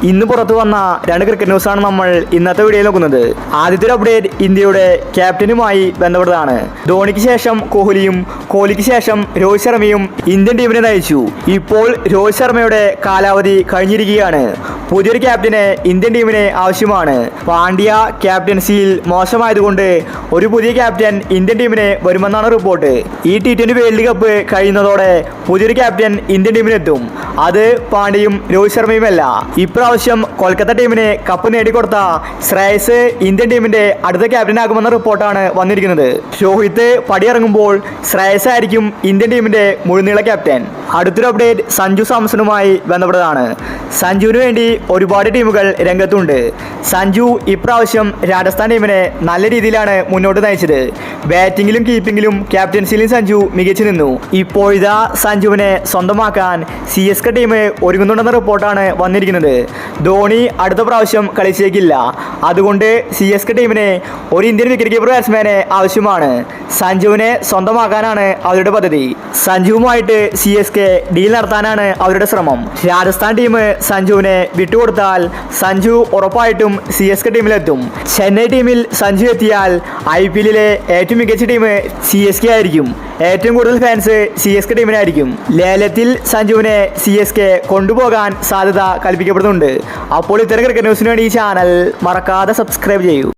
ഇന്ന് പുറത്തു വന്ന രണ്ട് ക്രിക്കറ്റ് ന്യൂസാണ് നമ്മൾ ഇന്നത്തെ വീഡിയോയിൽ നോക്കുന്നത്. ആദ്യത്തെ ഒരു അപ്ഡേറ്റ് ഇന്ത്യയുടെ ക്യാപ്റ്റനുമായി ബന്ധപ്പെട്ടതാണ്. ധോണിക്ക് ശേഷം കോഹ്ലിയും കോഹ്ലിക്ക് ശേഷം രോഹിത് ശർമ്മയും ഇന്ത്യൻ ടീമിനെ നയിച്ചു. ഇപ്പോൾ രോഹിത് ശർമ്മയുടെ കാലാവധി കഴിഞ്ഞിരിക്കുകയാണ്. പുതിയൊരു ക്യാപ്റ്റനെ ഇന്ത്യൻ ടീമിന് ആവശ്യമാണ്. പാണ്ഡ്യ ക്യാപ്റ്റൻസിയിൽ മോശമായതുകൊണ്ട് ഒരു പുതിയ ക്യാപ്റ്റൻ ഇന്ത്യൻ ടീമിന് വരുമെന്നാണ് റിപ്പോർട്ട്. ഈ T20 വേൾഡ് കപ്പ് കഴിയുന്നതോടെ പുതിയൊരു ക്യാപ്റ്റൻ ഇന്ത്യൻ ടീമിനെത്തും. അത് പാണ്ഡ്യയും രോഹിത് ശർമ്മയുമല്ല. ഇപ്രാവശ്യം കൊൽക്കത്ത ടീമിന് കപ്പ് നേടിക്കൊടുത്ത ശ്രേയസ് ഇന്ത്യൻ ടീമിന്റെ അടുത്ത ക്യാപ്റ്റനാകുമെന്ന റിപ്പോർട്ടാണ് വന്നിരിക്കുന്നത്. രോഹിത് പടിയിറങ്ങുമ്പോൾ ശ്രേയസ് ആയിരിക്കും ഇന്ത്യൻ ടീമിന്റെ മുഴുനീള ക്യാപ്റ്റൻ. അടുത്തൊരു അപ്ഡേറ്റ് സഞ്ജു സാംസണുമായി ബന്ധപ്പെട്ടതാണ്. സഞ്ജുവിന് വേണ്ടി ഒരുപാട് ടീമുകൾ രംഗത്തുണ്ട്. സഞ്ജു ഇപ്രാവശ്യം രാജസ്ഥാൻ ടീമിനെ നല്ല രീതിയിലാണ് മുന്നോട്ട് നയിച്ചത്. ബാറ്റിങ്ങിലും കീപ്പിങ്ങിലും ക്യാപ്റ്റൻസിയിലും സഞ്ജു മികച്ചു നിന്നു. ഇപ്പോഴിതാ സഞ്ജുവിനെ സ്വന്തമാക്കാൻ CSK ടീം ഒരുങ്ങുന്നുണ്ടെന്ന റിപ്പോർട്ടാണ് വന്നിരിക്കുന്നത്. ധോണി അടുത്ത പ്രാവശ്യം കളിച്ചേക്കില്ല. അതുകൊണ്ട് CSK ടീമിന് ഒരു ഇന്ത്യൻ വിക്കറ്റ് കീപ്പർ ബാറ്റ്സ്മാനെ ആവശ്യമാണ്. സഞ്ജുവിനെ സ്വന്തമാക്കാനാണ് അവരുടെ പദ്ധതി. സഞ്ജുവുമായിട്ട് CSK ഡീൽ നടത്താനാണ് അവരുടെ ശ്രമം. രാജസ്ഥാൻ ടീം സഞ്ജുവിനെ വിട്ടുകൊടുത്താൽ സഞ്ജു ഉറപ്പായിട്ടും CSK ടീമിലെത്തും. ചെന്നൈ ടീമിൽ സഞ്ജു എത്തിയാൽ IPL-ലെ ഏറ്റവും മികച്ച ടീം CSK ആയിരിക്കും. ഏറ്റവും കൂടുതൽ ഫാൻസ് CSK ടീമിനായിരിക്കും. ലേലത്തിൽ സഞ്ജുവിനെ CSK കൊണ്ടുപോകാൻ സാധ്യത കൽപ്പിക്കപ്പെടുന്നുണ്ട്. അപ്പോൾ ഇത്തരം ക്രിക്കറ്റ് ന്യൂസിന് വേണ്ടി ഈ ചാനൽ മറക്കാതെ സബ്സ്ക്രൈബ് ചെയ്യൂ.